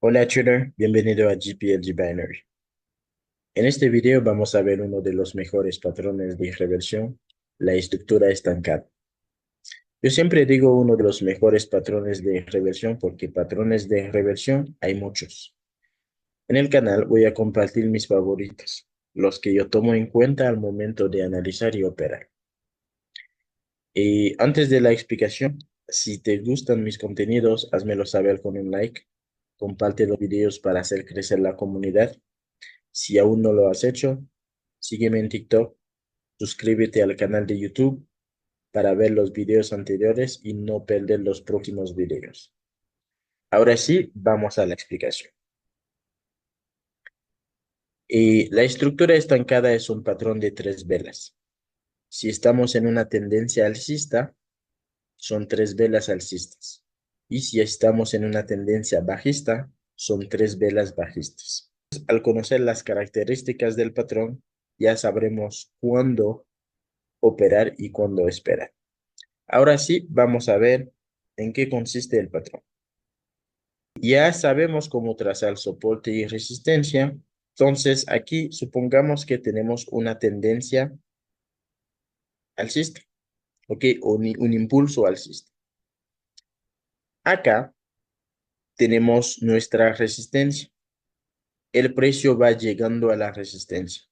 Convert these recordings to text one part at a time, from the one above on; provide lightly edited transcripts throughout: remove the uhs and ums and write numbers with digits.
Hola trader, bienvenido a GPLG Binary. En este video vamos a ver uno de los mejores patrones de reversión, la estructura estancada. Yo siempre digo uno de los mejores patrones de reversión porque patrones de reversión hay muchos. En el canal voy a compartir mis favoritos, los que yo tomo en cuenta al momento de analizar y operar. Y antes de la explicación, si te gustan mis contenidos, házmelo saber con un like, comparte los videos para hacer crecer la comunidad. Si aún no lo has hecho, sígueme en TikTok, suscríbete al canal de YouTube para ver los videos anteriores y no perder los próximos videos. Ahora sí, vamos a la explicación. La estructura estancada es un patrón de tres velas. Si estamos en una tendencia alcista, son tres velas alcistas. Y si estamos en una tendencia bajista, son tres velas bajistas. Al conocer las características del patrón, ya sabremos cuándo operar y cuándo esperar. Ahora sí, vamos a ver en qué consiste el patrón. Ya sabemos cómo trazar soporte y resistencia. Entonces, aquí supongamos que tenemos una tendencia alcista, ¿ok? O un impulso alcista. Acá tenemos nuestra resistencia. El precio va llegando a la resistencia.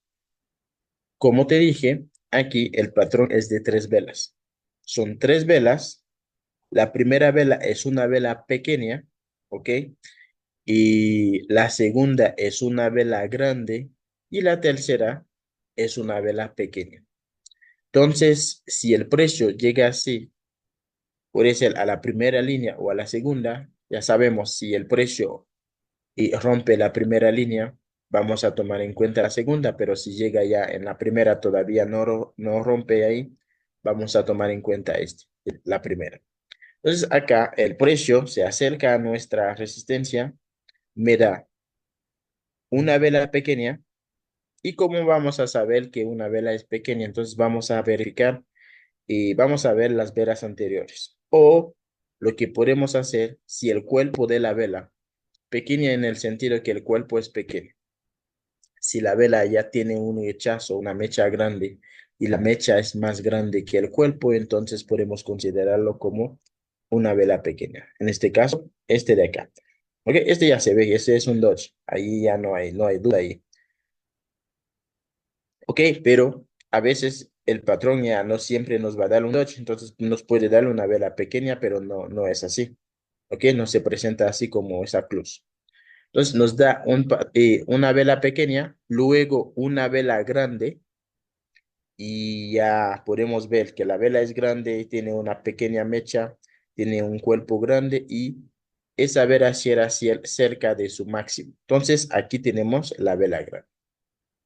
Como te dije, aquí el patrón es de tres velas. Son tres velas. La primera vela es una vela pequeña, ¿ok? Y la segunda es una vela grande y la tercera es una vela pequeña. Entonces, si el precio llega así, puede ser a la primera línea o a la segunda, ya sabemos si el precio rompe la primera línea, vamos a tomar en cuenta la segunda, pero si llega ya en la primera todavía no rompe ahí, vamos a tomar en cuenta la primera. Entonces, acá el precio se acerca a nuestra resistencia, me da una vela pequeña. ¿Y cómo vamos a saber que una vela es pequeña? Entonces vamos a verificar y vamos a ver las velas anteriores. O lo que podemos hacer si el cuerpo de la vela, pequeña en el sentido que el cuerpo es pequeño. Si la vela ya tiene un rechazo, una mecha grande, y la mecha es más grande que el cuerpo, entonces podemos considerarlo como una vela pequeña. En este caso, este de acá. Ok, este ya se ve, este es un Dodge. Ahí ya no hay duda ahí. Ok, pero a veces el patrón ya no siempre nos va a dar un Dodge, entonces nos puede dar una vela pequeña, pero no es así. Ok, no se presenta así como esa cruz. Entonces nos da una vela pequeña, luego una vela grande y ya podemos ver que la vela es grande, tiene una pequeña mecha, tiene un cuerpo grande y esa vela cierra cerca de su máximo. Entonces aquí tenemos la vela grande.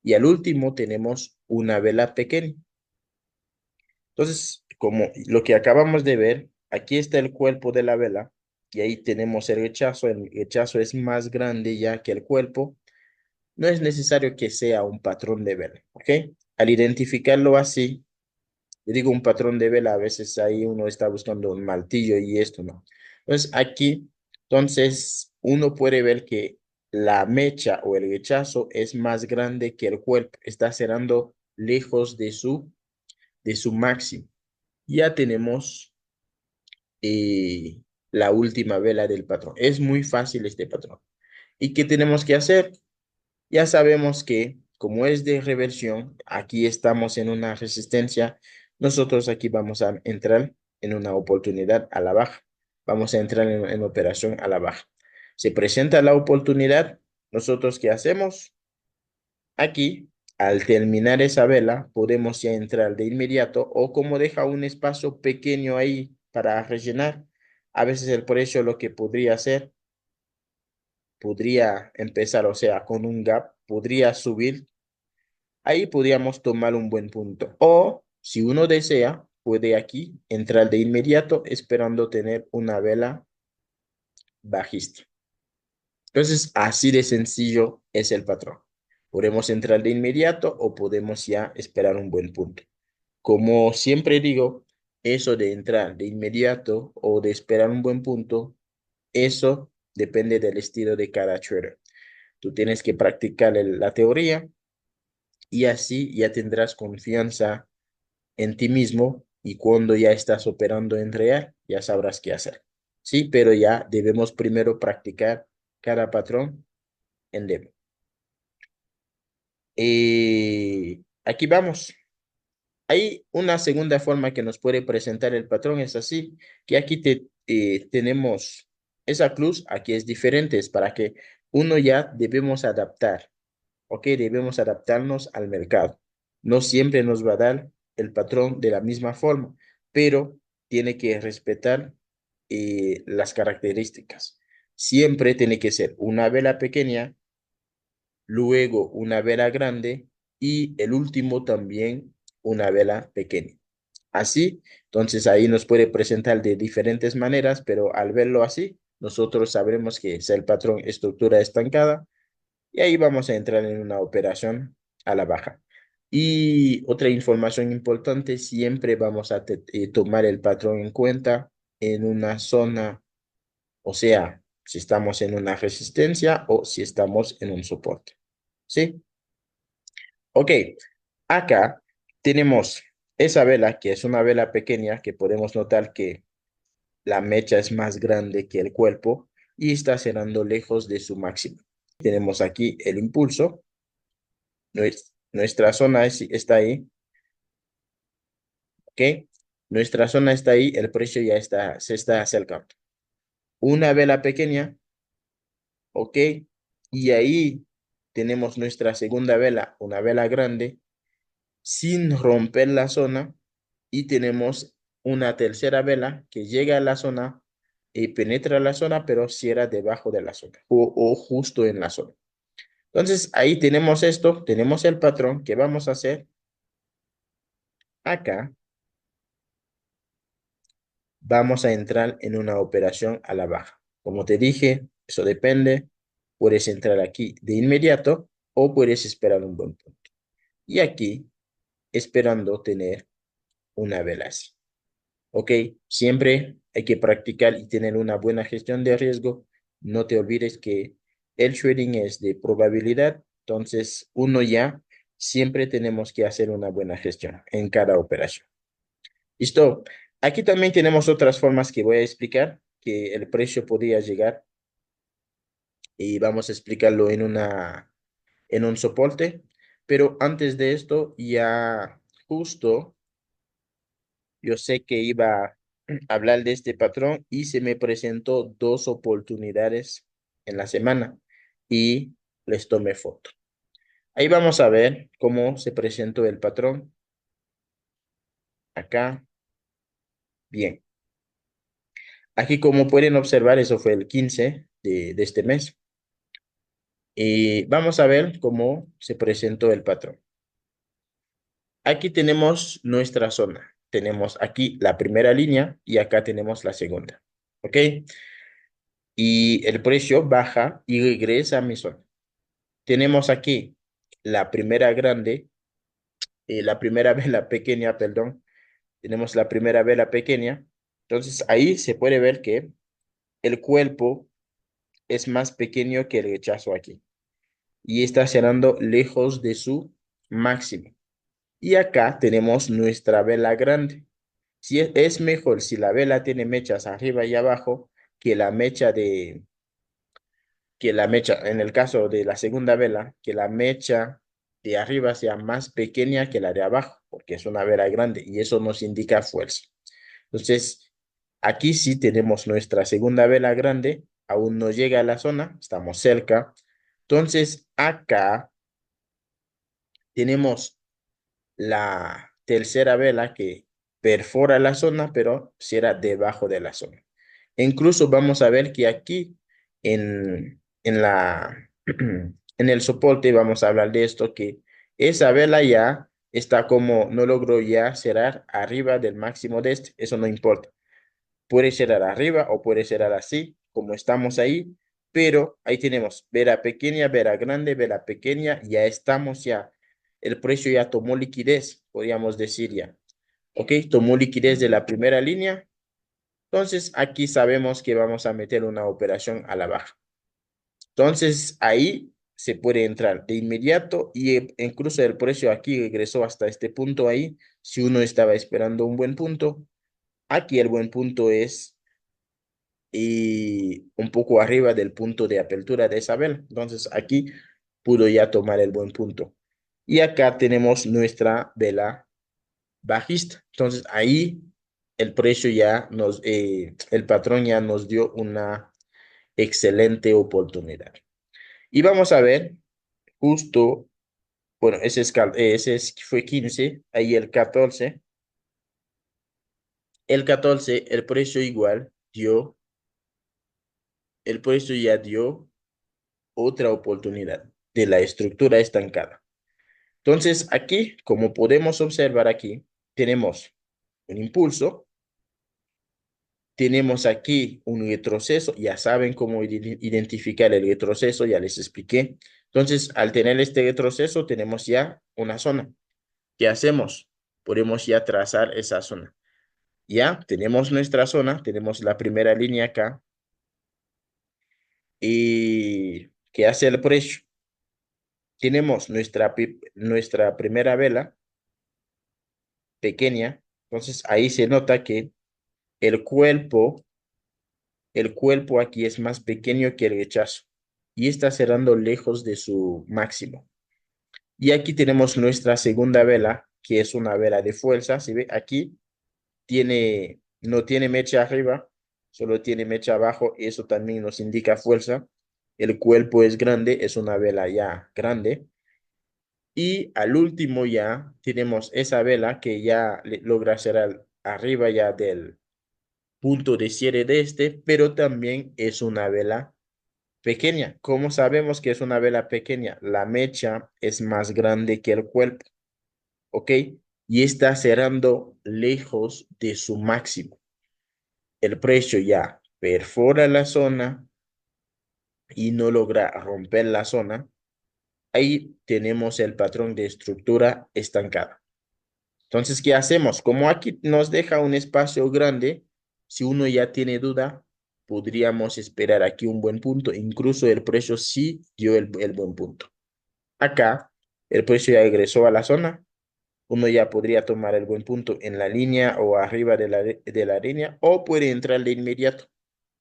Y al último tenemos una vela pequeña. Entonces, como lo que acabamos de ver, aquí está el cuerpo de la vela y ahí tenemos el rechazo es más grande ya que el cuerpo. No es necesario que sea un patrón de vela, ¿ok? Al identificarlo así, yo digo un patrón de vela, a veces ahí uno está buscando un martillo y esto no. Entonces, aquí, entonces, uno puede ver que la mecha o el rechazo es más grande que el cuerpo, está cerrando lejos de su máximo. Ya tenemos eh, la última vela del patrón. Es muy fácil este patrón. ¿Y qué tenemos que hacer? Ya sabemos que como es de reversión, aquí estamos en una resistencia. Nosotros aquí vamos a entrar en una oportunidad a la baja. Vamos a entrar en operación a la baja. Se presenta la oportunidad. ¿Nosotros qué hacemos? Aquí, al terminar esa vela, podemos ya entrar de inmediato o como deja un espacio pequeño ahí para rellenar, a veces el precio lo que podría hacer, podría empezar, o sea, con un gap, podría subir. Ahí podríamos tomar un buen punto. O, si uno desea, puede aquí entrar de inmediato esperando tener una vela bajista. Entonces, así de sencillo es el patrón. Podemos entrar de inmediato o podemos ya esperar un buen punto. Como siempre digo, eso de entrar de inmediato o de esperar un buen punto, eso depende del estilo de cada trader. Tú tienes que practicar la teoría y así ya tendrás confianza en ti mismo y cuando ya estás operando en real, ya sabrás qué hacer. Sí, pero ya debemos primero practicar cada patrón en demo. Aquí vamos. Hay una segunda forma que nos puede presentar el patrón, es así, que aquí tenemos esa cruz, aquí es diferente, es para que uno ya debemos adaptar, ¿ok? Debemos adaptarnos al mercado. No siempre nos va a dar el patrón de la misma forma, pero tiene que respetar las características. Siempre tiene que ser una vela pequeña, luego una vela grande y el último también una vela pequeña. Así, entonces ahí nos puede presentar de diferentes maneras, pero al verlo así, nosotros sabremos que es el patrón estructura estancada y ahí vamos a entrar en una operación a la baja. Y otra información importante, siempre vamos a tomar el patrón en cuenta en una zona, o sea, si estamos en una resistencia o si estamos en un soporte. ¿Sí? Ok, acá tenemos esa vela, que es una vela pequeña, que podemos notar que la mecha es más grande que el cuerpo y está cerrando lejos de su máximo. Tenemos aquí el impulso, nuestra zona está ahí, ¿ok? Nuestra zona está ahí, el precio ya se está acercando. Una vela pequeña, ¿ok? Y ahí tenemos nuestra segunda vela, una vela grande, sin romper la zona y tenemos una tercera vela que llega a la zona y penetra la zona, pero cierra debajo de la zona o justo en la zona. Entonces, ahí tenemos esto, tenemos el patrón que vamos a hacer acá. Vamos a entrar en una operación a la baja. Como te dije, eso depende. Puedes entrar aquí de inmediato o puedes esperar un buen punto. Y aquí, esperando tener una vela así. Ok, siempre hay que practicar y tener una buena gestión de riesgo. No te olvides que el trading es de probabilidad, entonces uno ya siempre tenemos que hacer una buena gestión en cada operación. ¿Listo? Aquí también tenemos otras formas que voy a explicar, que el precio podría llegar y vamos a explicarlo en un soporte, pero antes de esto ya justo yo sé que iba a hablar de este patrón y se me presentó dos oportunidades en la semana y les tomé foto. Ahí vamos a ver cómo se presentó el patrón. Acá, bien. Aquí como pueden observar, eso fue el 15 de este mes. Y vamos a ver cómo se presentó el patrón. Aquí tenemos nuestra zona. Tenemos aquí la primera línea y acá tenemos la segunda. ¿Ok? Y el precio baja y regresa a mi zona. Tenemos aquí la primera grande, la primera vela pequeña, perdón. Tenemos la primera vela pequeña. Entonces ahí se puede ver que el cuerpo es más pequeño que el rechazo aquí. Y está cerrando lejos de su máximo. Y acá tenemos nuestra vela grande. Si es mejor si la vela tiene mechas arriba y abajo que la mecha, en el caso de la segunda vela, que la mecha de arriba sea más pequeña que la de abajo, porque es una vela grande y eso nos indica fuerza. Entonces, aquí sí tenemos nuestra segunda vela grande, aún no llega a la zona, estamos cerca. Entonces, acá tenemos la tercera vela que perfora la zona, pero cierra debajo de la zona. E incluso vamos a ver que aquí en el soporte vamos a hablar de esto, que esa vela ya está como, no logró ya cerrar arriba del máximo de este, eso no importa. Puede cerrar arriba o puede cerrar así, como estamos ahí, pero ahí tenemos vela pequeña, vela grande, vela pequeña, ya estamos ya, el precio ya tomó liquidez, podríamos decir ya. ¿Ok? Tomó liquidez de la primera línea Entonces, aquí sabemos que vamos a meter una operación a la baja. Entonces, ahí se puede entrar de inmediato y incluso el precio aquí regresó hasta este punto ahí. Si uno estaba esperando un buen punto, aquí el buen punto es un poco arriba del punto de apertura de esa vela. Entonces, aquí pudo ya tomar el buen punto. Y acá tenemos nuestra vela bajista. Entonces, ahí el precio ya el patrón ya nos dio una excelente oportunidad. Y vamos a ver justo, bueno, fue 15, ahí el 14. El 14, el precio igual dio, el precio ya dio otra oportunidad de la estructura estancada. Entonces, aquí, como podemos observar aquí, tenemos un impulso, tenemos aquí un retroceso, ya saben cómo identificar el retroceso, ya les expliqué. Entonces, al tener este retroceso, tenemos ya una zona. ¿Qué hacemos? Podemos ya trazar esa zona. Ya tenemos nuestra zona, tenemos la primera línea acá. ¿Y qué hace el precio? Tenemos nuestra primera vela pequeña, entonces ahí se nota que el cuerpo, el cuerpo aquí es más pequeño que el rechazo y está cerrando lejos de su máximo. Y aquí tenemos nuestra segunda vela, que es una vela de fuerza. ¿Se ve? Aquí no tiene mecha arriba, solo tiene mecha abajo. Eso también nos indica fuerza. El cuerpo es grande, es una vela ya grande. Y al último ya tenemos esa vela que ya logra cerrar arriba ya del punto de cierre de este, pero también es una vela pequeña. ¿Cómo sabemos que es una vela pequeña? La mecha es más grande que el cuerpo, ¿ok? Y está cerrando lejos de su máximo. El precio ya perfora la zona y no logra romper la zona. Ahí tenemos el patrón de estructura estancada. Entonces, ¿qué hacemos? Como aquí nos deja un espacio grande, si uno ya tiene duda, podríamos esperar aquí un buen punto. Incluso el precio sí dio el buen punto. Acá, el precio ya regresó a la zona. Uno ya podría tomar el buen punto en la línea o arriba de la línea o puede entrar de inmediato.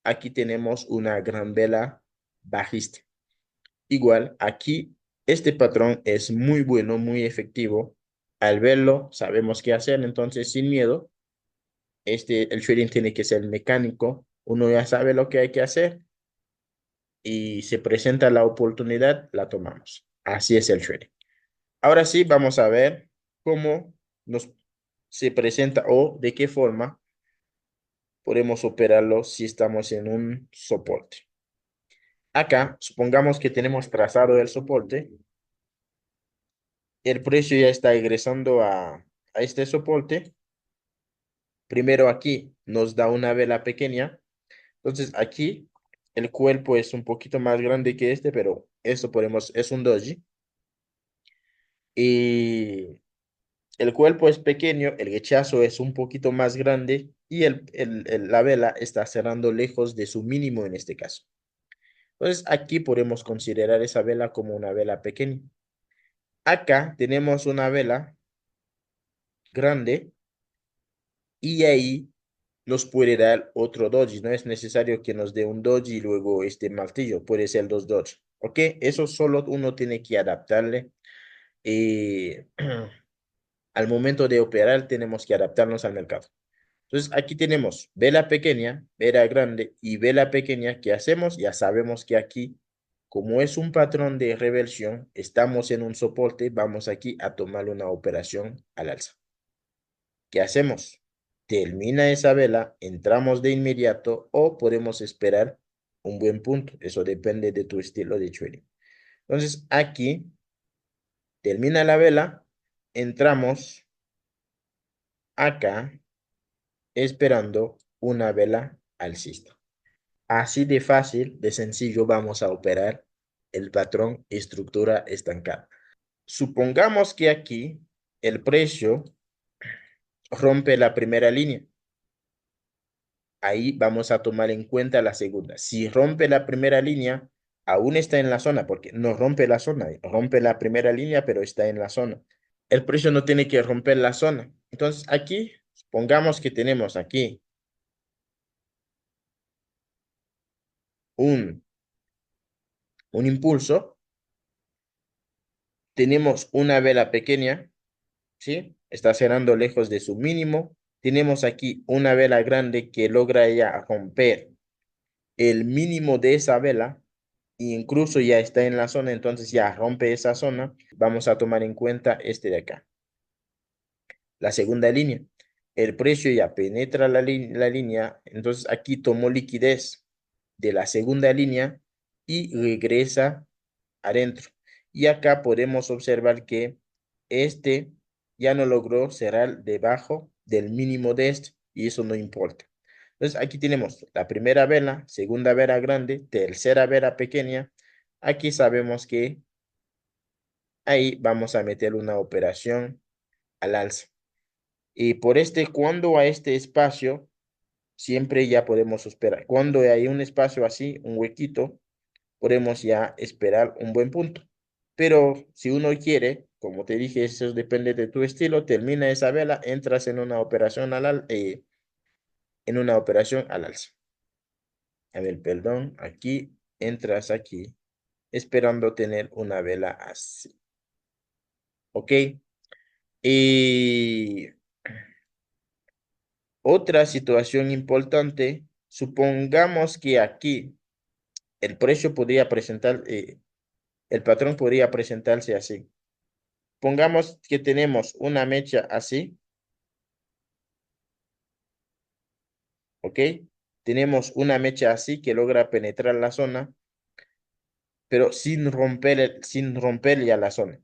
Aquí tenemos una gran vela bajista. Igual, aquí este patrón es muy bueno, muy efectivo. Al verlo, sabemos qué hacer, entonces sin miedo, el trading tiene que ser mecánico. Uno ya sabe lo que hay que hacer y se presenta la oportunidad, la tomamos. Así es el trading. Ahora sí, vamos a ver cómo nos se presenta o de qué forma podemos operarlo si estamos en un soporte. Acá, supongamos que tenemos trazado el soporte. El precio ya está ingresando a este soporte. Primero aquí nos da una vela pequeña. Entonces aquí el cuerpo es un poquito más grande que este, pero eso es un doji. Y el cuerpo es pequeño, el rechazo es un poquito más grande y la vela está cerrando lejos de su mínimo en este caso. Entonces aquí podemos considerar esa vela como una vela pequeña. Acá tenemos una vela grande y ahí nos puede dar otro doji. No es necesario que nos dé un doji y luego este martillo. Puede ser dos doji. ¿Ok? Eso solo uno tiene que adaptarle. eh, Al momento de operar tenemos que adaptarnos al mercado. Entonces aquí tenemos vela pequeña, vela grande y vela pequeña. ¿Qué hacemos? Ya sabemos que aquí, como es un patrón de reversión, estamos en un soporte, vamos aquí a tomar una operación al alza. ¿Qué hacemos? Termina esa vela, entramos de inmediato o podemos esperar un buen punto. Eso depende de tu estilo de trading. Entonces aquí termina la vela, entramos acá esperando una vela alcista. Así de fácil, de sencillo vamos a operar el patrón estructura estancada. Supongamos que aquí el precio rompe la primera línea. ahí vamos a tomar en cuenta la segunda. Si rompe la primera línea, aún está en la zona, porque no rompe la zona, rompe la primera línea, pero está en la zona. El precio no tiene que romper la zona. Entonces aquí, pongamos que tenemos aquí un, un impulso, tenemos una vela pequeña, ¿sí? Está cerrando lejos de su mínimo. Tenemos aquí una vela grande que logra ya romper el mínimo de esa vela e incluso ya está en la zona, entonces ya rompe esa zona. Vamos a tomar en cuenta este de acá. La segunda línea. El precio ya penetra la línea, entonces aquí tomó liquidez de la segunda línea y regresa adentro. Y acá podemos observar que este ya no logró cerrar debajo del mínimo de este y eso no importa. Entonces aquí tenemos la primera vela, segunda vela grande, tercera vela pequeña. Aquí sabemos que ahí vamos a meter una operación al alza. Y por este, cuando a este espacio, siempre ya podemos esperar. Cuando hay un espacio así, un huequito, podemos ya esperar un buen punto. Pero si uno quiere, como te dije, eso depende de tu estilo, termina esa vela, entras en una operación al alza. A ver, perdón, aquí entras aquí, esperando tener una vela así. ¿Ok? Y otra situación importante, supongamos que aquí el precio podría presentar, el patrón podría presentarse así. Pongamos que tenemos una mecha así, ¿ok? Tenemos una mecha así que logra penetrar la zona, pero sin romper ya la zona.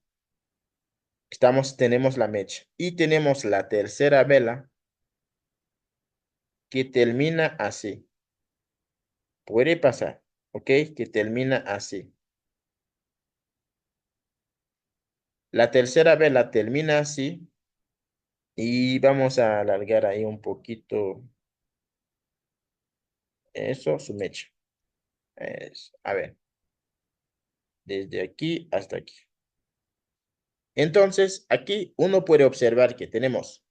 Tenemos la mecha y tenemos la tercera vela que termina así. Puede pasar, ¿ok? Que termina así. La tercera vela termina así y vamos a alargar ahí un poquito eso, su mecha. A ver, desde aquí hasta aquí. Entonces, aquí uno puede observar que tenemos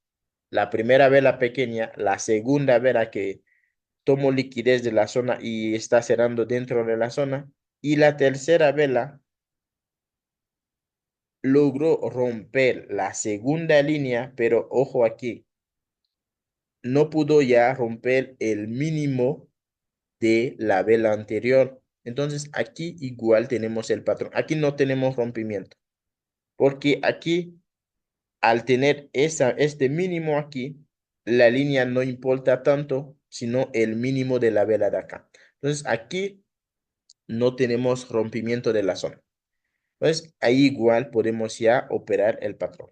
la primera vela pequeña, la segunda vela que tomó liquidez de la zona y está cerrando dentro de la zona, y la tercera vela logró romper la segunda línea, pero ojo aquí, no pudo ya romper el mínimo de la vela anterior. Entonces, aquí igual tenemos el patrón. Aquí no tenemos rompimiento, porque aquí al tener este mínimo aquí, la línea no importa tanto, sino el mínimo de la vela de acá. Entonces, aquí no tenemos rompimiento de la zona. Entonces, ahí igual podemos ya operar el patrón.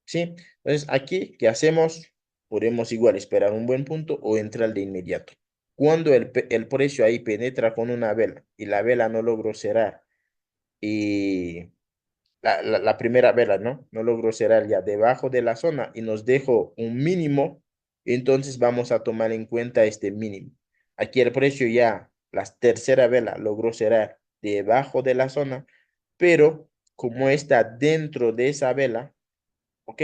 ¿Sí? Entonces, aquí, ¿qué hacemos? Podemos igual esperar un buen punto o entrar de inmediato. Cuando el precio ahí penetra con una vela y la vela no logró cerrar y la primera vela, ¿no? No logró cerrar ya debajo de la zona y nos dejó un mínimo, entonces vamos a tomar en cuenta este mínimo. Aquí el precio ya, la tercera vela logró cerrar debajo de la zona, pero como está dentro de esa vela, ¿ok?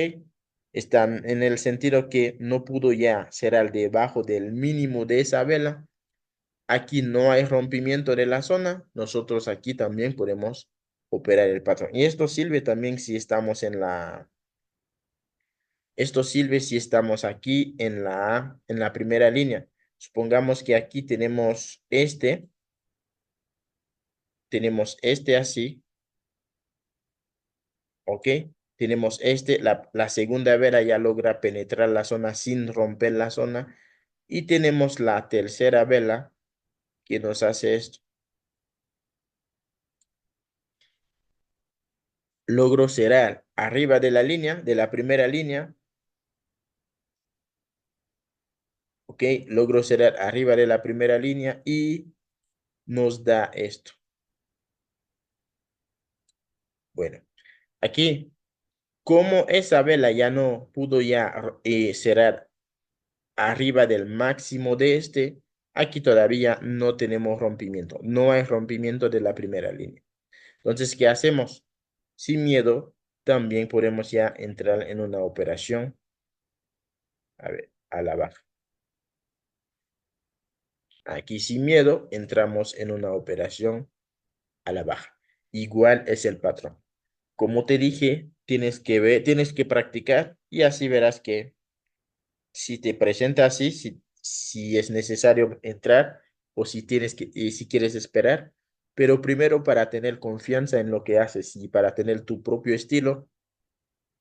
Están en el sentido que no pudo ya cerrar debajo del mínimo de esa vela. Aquí no hay rompimiento de la zona, nosotros aquí también podemos operar el patrón. Y esto sirve también si estamos esto sirve si estamos aquí en la primera línea. Supongamos que aquí tenemos este así, ¿ok? Tenemos la segunda vela ya logra penetrar la zona sin romper la zona. Y tenemos la tercera vela que nos hace esto. Logro cerrar arriba de la línea, de la primera línea, ¿ok? Logro cerrar arriba de la primera línea y nos da esto. Bueno, aquí, como esa vela ya no pudo ya cerrar arriba del máximo de este, aquí todavía no tenemos rompimiento. No hay rompimiento de la primera línea. Entonces, ¿qué hacemos? Sin miedo, también podemos ya entrar en una operación, a ver, a la baja. Aquí sin miedo, entramos en una operación a la baja. Igual es el patrón. Como te dije, tienes que ver, tienes que practicar y así verás que si te presenta así, si es necesario entrar o si tienes que, y si quieres esperar. Pero primero para tener confianza en lo que haces y para tener tu propio estilo,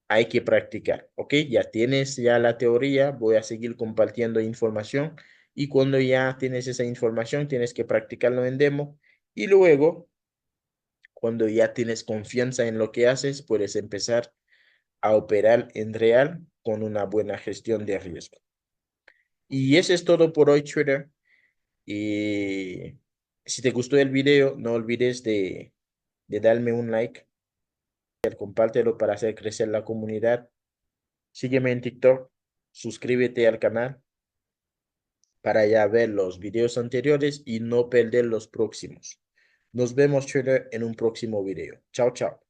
hay que practicar, ¿ok? Ya tienes ya la teoría, voy a seguir compartiendo información y cuando ya tienes esa información, tienes que practicarlo en demo y luego, cuando ya tienes confianza en lo que haces, puedes empezar a operar en real con una buena gestión de riesgo. Y eso es todo por hoy, Twitter. Y si te gustó el video, no olvides de darme un like, compártelo para hacer crecer la comunidad. Sígueme en TikTok, suscríbete al canal para ya ver los videos anteriores y no perder los próximos. Nos vemos, Twitter, en un próximo video. Chao, chao.